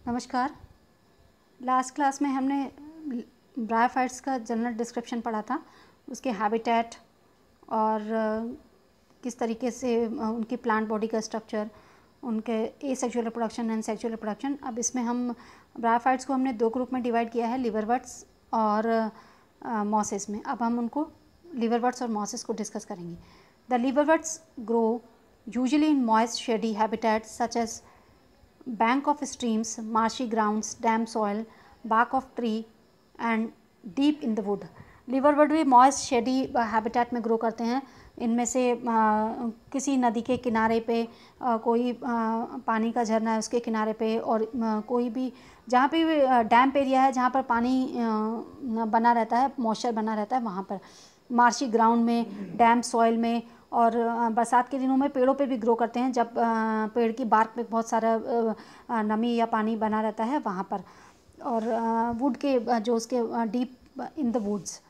नमस्कार। Last class में हमने ब्रायोफाइट्स का जनरल डिस्क्रिप्शन पढ़ा था, उसके हैबिटेट और किस तरीके से उनकी प्लांट बॉडी का स्ट्रक्चर, उनके asexual reproduction and sexual reproduction. अब इसमें हम ब्रायोफाइट्स को हमने दो ग्रुप में डिवाइड किया है, लिवरवर्ट्स और मॉसेस में। अब हम उनको लिवरवर्ट्स और मॉसेस को डिस्कस करेंगे। The liverworts grow usually in moist shady habitats such as bank of streams, marshy grounds, damp soil, bark of tree and deep in the wood. Liverwort भी मॉइस्ट शेडी हैबिटेट में grow करते हैं। इनमें से किसी नदी के किनारे पे, कोई पानी का झरना है उसके किनारे पे, और कोई भी जहाँ पे भी डैम्प एरिया है, जहाँ पर पानी बना रहता है, मॉइस्चर बना रहता है, वहाँ पर मार्शी ग्राउंड में, डैम्प सॉइल में, और बरसात के दिनों में पेड़ों पे भी ग्रो करते हैं, जब पेड़ की बार्क पे बहुत सारा नमी या पानी बना रहता है वहाँ पर। और वुड के जो उसके डीप इन द वुड्स,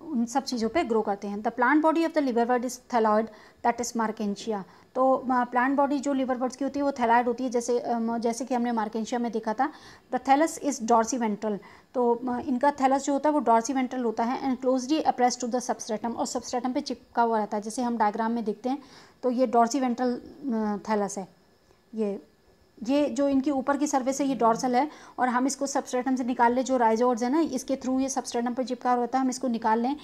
उन सब चीज़ों पे ग्रो करते हैं। The plant body of the liverwort is thalloid that is Marchantia. तो प्लांट बॉडी जो लिवरवर्ट्स की होती है वो थैलॉइड होती है, जैसे कि हमने मार्केंशिया में देखा था। The thallus is dorsiventral. तो इनका थैलस जो होता है वो डॉर्सीवेंट्रल होता है and closely appressed to the substratum, और सबस्ट्रेटम पे चिपका हुआ रहता है, जैसे हम डायग्राम में देखते हैं। तो ये डॉर्सीवेंट्रल थैलस है। ये जो इनकी ऊपर की सर्फेस है ये डॉर्सल है, और हम इसको सबस्ट्रेटम से निकाल लें, जो राइजोइड्स है ना, इसके थ्रू ये सबस्ट्रेटम पर चिपका रहता है, हम इसको निकाल लें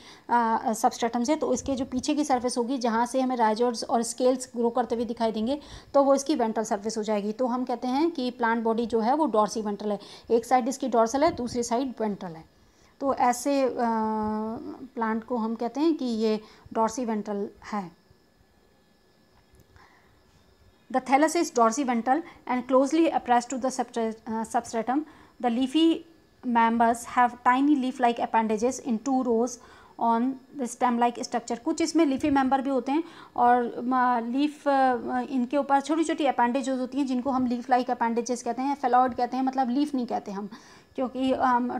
सबस्ट्रेटम से, तो इसके जो पीछे की सर्फेस होगी, जहाँ से हमें राइजोइड्स और स्केल्स ग्रो करते हुए दिखाई देंगे, तो वो इसकी वेंट्रल सर्फेस हो जाएगी। तो हम कहते हैं कि प्लांट बॉडी जो है वो डॉर्सी वेंट्रल है। एक साइड इसकी डॉर्सल है, दूसरी साइड वेंट्रल है। तो ऐसे प्लांट को हम कहते हैं कि ये डॉर्सी वेंट्रल है। The thallus is dorsiventral and closely appressed to the substratum. The leafy members have tiny leaf-like appendages in 2 rows on the stem-like structure. कुछ इसमें leafy member भी होते हैं, और लीफ इनके ऊपर छोटी छोटी appendages होती हैं, जिनको हम leaf-like appendages कहते हैं। फेलॉइड कहते हैं, मतलब लीफ नहीं कहते हम, क्योंकि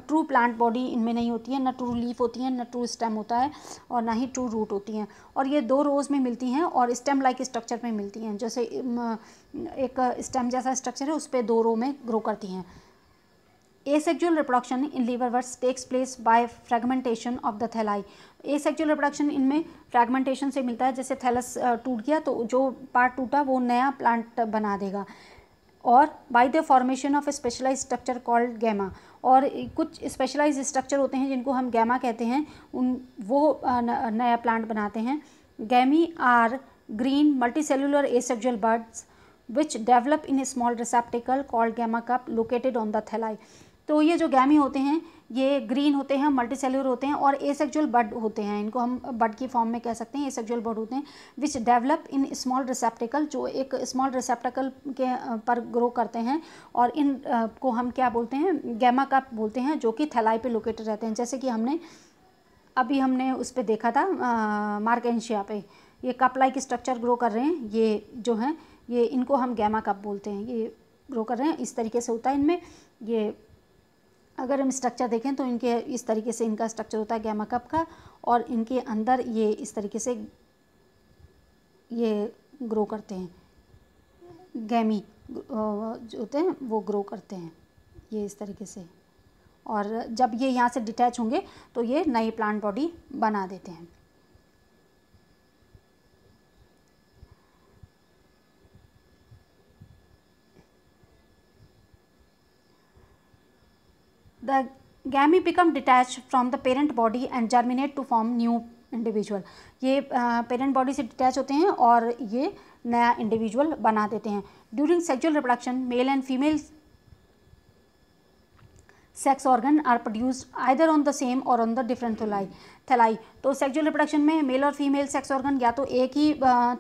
ट्रू प्लांट बॉडी इनमें नहीं होती है, ना ट्रू लीफ होती है, ना ट्रू स्टेम होता है, और ना ही ट्रू रूट होती हैं। और ये 2 रोज़ में मिलती हैं और स्टेम लाइक स्ट्रक्चर में मिलती हैं, जैसे एक स्टेम जैसा स्ट्रक्चर है, उस पर 2 रो में ग्रो करती हैं। Asexual reproduction in liverworts takes place by fragmentation of the thalli. Asexual reproduction इनमें फ्रेगमेंटेशन से मिलता है, जैसे थैलस टूट गया तो जो पार्ट टूटा वो नया प्लांट बना देगा, और by the formation of specialise structure called gemma. और कुछ स्पेशलाइज स्ट्रक्चर होते हैं जिनको हम गैमा कहते हैं, वो नया प्लांट बनाते हैं। Gemmae are green multicellular asexual buds which develop in a small receptacle called gemma cup located on the thalli. तो ये जो गैमी होते हैं ये ग्रीन होते हैं, मल्टीसेल्युलर होते हैं, और एसेक्सुअल बड होते हैं। इनको हम बड की फॉर्म में कह सकते हैं, एसेक्सुअल बड होते हैं, विच डेवलप इन स्मॉल रिसेप्टिकल, जो एक स्मॉल रिसेप्टिकल के पर ग्रो करते हैं, और इन को हम क्या बोलते हैं, गैमा कप बोलते हैं, जो कि थैलाई पे लोकेटेड रहते हैं। जैसे कि हमने उस पर देखा था मार्केंशिया पे, ये कप लाइक स्ट्रक्चर ग्रो कर रहे हैं, ये जो हैं ये इनको हम गैमा कप बोलते हैं। ये ग्रो कर रहे हैं, इस तरीके से होता है इनमें। ये अगर हम स्ट्रक्चर देखें तो इनके इस तरीके से इनका स्ट्रक्चर होता है गैमा कप का, और इनके अंदर ये इस तरीके से ये ग्रो करते हैं, गैमी जो होते हैं वो ग्रो करते हैं ये इस तरीके से, और जब ये यहाँ से डिटैच होंगे तो ये नई प्लांट बॉडी बना देते हैं। The gamete become detached from the parent body and germinate to form new individual. ये पेरेंट बॉडी से डिटैच होते हैं और ये नया इंडिविजुअल बना देते हैं। During sexual reproduction male and female sex organ are produced either on the same और ऑन द डिफरेंट थैलाई। तो सेक्सुअल रिप्रोडक्शन में मेल और फीमेल सेक्स ऑर्गन या तो एक ही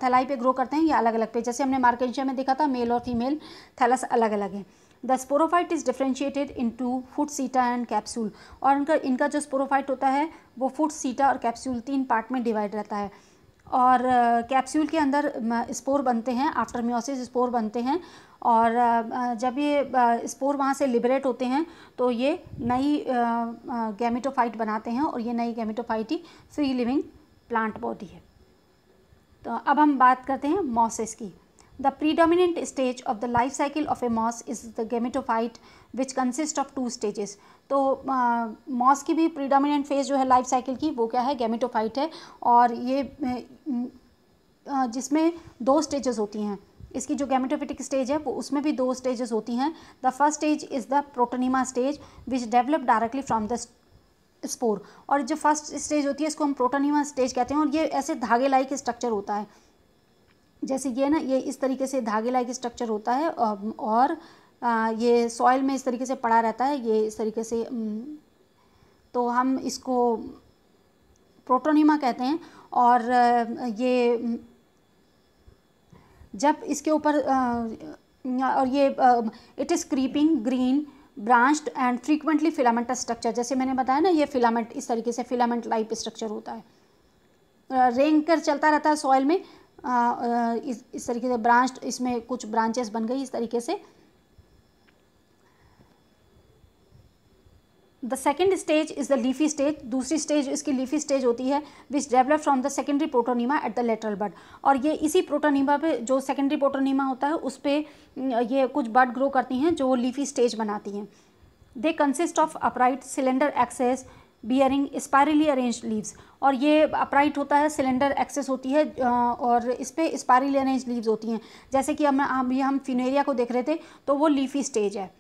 थैलाई पे ग्रो करते हैं या अलग अलग पे। जैसे हमने मार्केंशिया में देखा था, मेल और फीमेल थैलस अलग अलग हैं। The sporophyte is differentiated into foot, seta and capsule. और इनका जो स्पोरोफाइट होता है वो फुट, सीटा और कैप्सूल 3 पार्ट में डिवाइड रहता है। और कैप्सूल के अंदर स्पोर बनते हैं, आफ्टर मियोसिस स्पोर बनते हैं, और जब ये स्पोर वहाँ से लिबरेट होते हैं तो ये नई गैमेटोफाइट बनाते हैं, और ये नई गैमेटोफाइट ही फ्री लिविंग प्लांट बॉडी है। तो अब हम बात करते हैं मॉसेस की। The predominant stage of the life cycle of a moss is the gametophyte which consists of 2 stages. तो मॉस की भी प्रीडोमिनेंट फेज जो है लाइफ साइकिल की वो क्या है, गैमेटोफाइट है, और ये जिसमें 2 स्टेजेस होती हैं। इसकी जो गैमेटोफिटिक स्टेज है वो उसमें भी 2 स्टेजेस होती हैं। The first stage is the protonema stage which develop directly from the spore, और जो फर्स्ट स्टेज होती है इसको हम प्रोटोनिमा स्टेज कहते हैं, और ये ऐसे धागे लाइक स्ट्रक्चर होता है, जैसे ये ना, ये इस तरीके से धागे लाइक स्ट्रक्चर होता है, और ये सॉइल में इस तरीके से पड़ा रहता है, ये इस तरीके से, तो हम इसको प्रोटोनिमा कहते हैं। और ये जब इसके ऊपर और ये it is creeping green branched and frequently filamentous structure, जैसे मैंने बताया ना, ये फिलामेंट इस तरीके से फिलामेंट लाइक स्ट्रक्चर होता है, रेंग कर चलता रहता है सॉइल में, इस तरीके से ब्रांच्ड, इसमें कुछ ब्रांचेस बन गई इस तरीके से। The second stage is the leafy stage, दूसरी स्टेज इसकी लीफी स्टेज होती है, which develop from the secondary protonema at the lateral bud, और ये इसी प्रोटोनिमा पे, जो सेकेंडरी प्रोटोनिमा होता है उस पर ये कुछ बड ग्रो करती हैं जो लीफी स्टेज बनाती हैं। They consist of upright cylinder axes bearing spirally arranged leaves, और ये अपराइट होता है, सिलेंडर एक्सेस होती है, और इस पर स्पायरली अरेंज्ड लीव्स होती हैं, जैसे कि हम फिनेरिया को देख रहे थे, तो वो लीफी स्टेज है।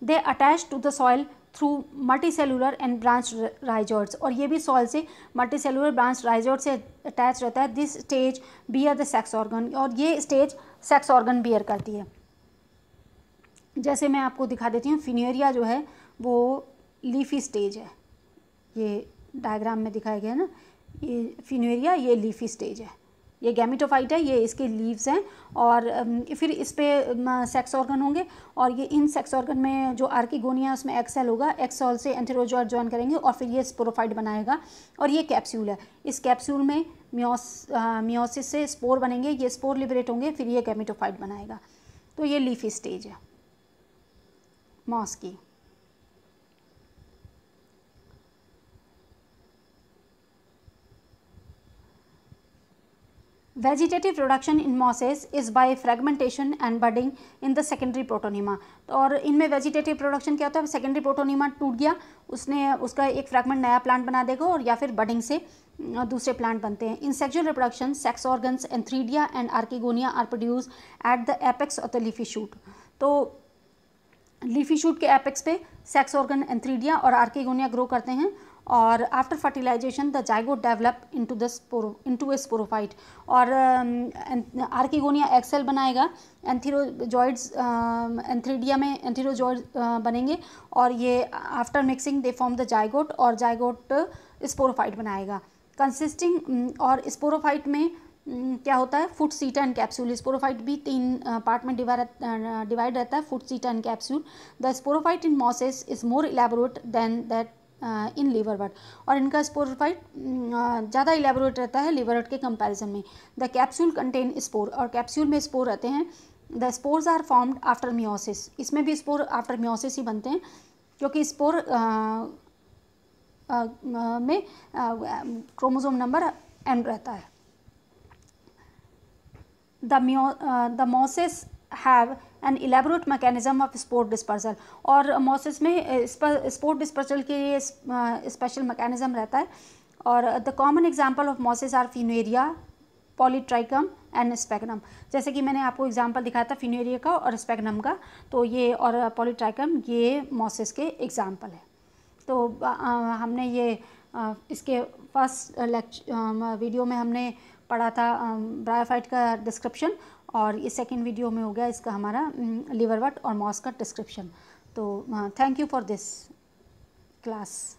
They attach to the soil through multicellular and branch rhizoids, और ये भी सॉइल से मल्टीसेलुलर ब्रांच राइजोइड से अटैच रहता है। This stage bear the sex organ, और ये स्टेज सेक्स ऑर्गन बियर करती है। जैसे मैं आपको दिखा देती हूँ, फिनेरिया जो है वो लीफी स्टेज है, ये डायग्राम में दिखाया गया है ना, ये फिनेरिया, ये लीफी स्टेज है, ये गैमेटोफाइट है, ये इसके लीव्स हैं, और फिर इस पे सेक्स ऑर्गन होंगे, और ये इन सेक्स ऑर्गन में जो आर्किगोनिया उसमें एक्स सेल होगा, एक्स सेल से एंथेरोजोइड ज्वाइन करेंगे और फिर ये स्पोरोफाइट बनाएगा, और ये कैप्सूल है, इस कैप्सूल में मियोसिस से स्पोर बनेंगे, ये स्पोर लिबरेट होंगे, फिर ये गैमेटोफाइट बनाएगा। तो ये लीफी स्टेज है मॉस की। Vegetative production in mosses is by fragmentation and budding in the secondary protonema, और इनमें वेजिटेटिव प्रोडक्शन क्या होता है, सेकेंडरी प्रोटोनिमा टूट गया, उसने उसका एक फ्रैगमेंट नया प्लांट बना देगा, और या फिर बडिंग से दूसरे प्लांट बनते हैं। In sexual reproduction sex organs antheridia and archegonia are produce at the apex of the leafy shoot, तो लीफी शूट के एपेक्स पे सेक्स ऑर्गन एंथ्रीडिया और आर्किगोनिया ग्रो करते हैं, और after fertilisation the zygote develop into a sporophyte, और archegonia egg cell बनाएगा, antherozoids antheridia में एंथीरोजॉइड बनेंगे, और ये after mixing they form the zygote, और जाइगोट स्पोरोफाइट बनाएगा कंसिस्टिंग, और स्पोरोफाइट में क्या होता है, foot seta and capsule. Sporophyte भी 3 पार्ट में डिवाइड रहता है, foot seta and capsule. The sporophyte in mosses is more elaborate than that in liverwort, और इनका स्पोरोफाइट ज़्यादा इलेबोरेट रहता है लिवरवट के कंपैरिजन में। द कैप्सूल कंटेन स्पोर, और कैप्सूल में स्पोर रहते हैं। The spores are formed after meiosis, इसमें भी स्पोर आफ्टर मियोसिस ही बनते हैं, क्योंकि स्पोर में क्रोमोसोम नंबर m रहता है। The mosses have an elaborate mechanism of spore dispersal, और mosses में spore dispersal के लिए स्पेशल मैकेनिज्म रहता है, और the common example of mosses are Funaria, Polytrichum and Sphagnum, जैसे कि मैंने आपको एग्जांपल दिखाया था फिनेरिया का और स्पैग्नम का, तो ये और पॉलीट्राइकम ये मॉसेस के एग्जांपल है। तो हमने ये इसके फर्स्ट वीडियो में हमने पढ़ा था ब्रायोफाइट का डिस्क्रिप्शन, और ये सेकंड वीडियो में हो गया इसका हमारा लिवरवट और मॉस का डिस्क्रिप्शन। तो thank you for this class.